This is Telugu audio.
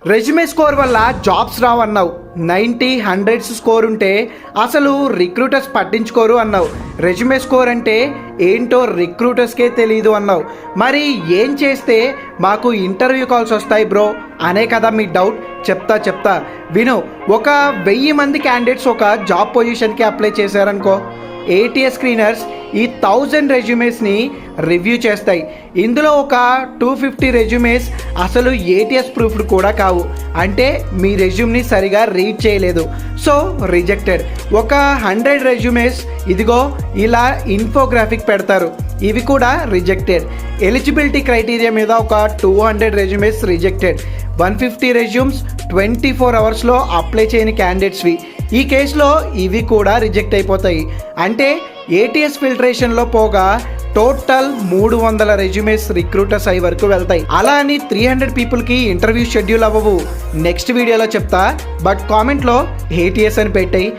రెజ్యూమే స్కోర్ వల్ల జాబ్స్ రావన్నావు. 90, 100s స్కోర్ ఉంటే అసలు రిక్రూటర్స్ పట్టించుకోరు అన్నావు. రెజ్యూమే స్కోర్ అంటే ఏంటో రిక్రూటర్స్కే తెలియదు అన్నావు. మరి ఏం చేస్తే మాకు ఇంటర్వ్యూ కాల్స్ వస్తాయి బ్రో అనే కదా మీ డౌట్. చెప్తా విను. ఒక 1000 మంది క్యాండిడేట్స్ ఒక జాబ్ పొజిషన్కి అప్లై చేశారనుకో, ATS స్క్రీనర్స్ ఈ 1000 రెజ్యూమేస్ని రివ్యూ చేస్తాయి. ఇందులో ఒక 250 రెజ్యూమేస్ అసలు ATS ప్రూఫ్డ్ కూడా కావు, అంటే మీ రెజ్యూమ్ని సరిగా రీడ్ చేయలేదు, సో రిజెక్టెడ్. ఒక 100 రెజ్యూమేస్ ఇదిగో ఇలా ఇన్ఫోగ్రాఫిక్ పెడతారు, ఇవి కూడా రిజెక్టెడ్. ఎలిజిబిలిటీ క్రైటీరియా మీద ఒక 200 రెజ్యూమేస్ రిజెక్టెడ్. 150 రెజ్యూమ్స్ 24 అవర్స్లో అప్లై చేయని క్యాండిడేట్స్వి. ఈ కేసులో ఇవి కూడా రిజెక్ట్ అయిపోతాయి. అంటే ATS ఫిల్టరేషన్లో పోగా టోటల్ 300 రెజ్యూమేస్ రిక్రూటర్స్ అయ్యే వరకు వెళ్తాయి. అలా అని 300 పీపుల్కి ఇంటర్వ్యూ షెడ్యూల్ అవ్వవు. నెక్స్ట్ వీడియోలో చెప్తా, బట్ కామెంట్లో ATS అని పెట్టాయి.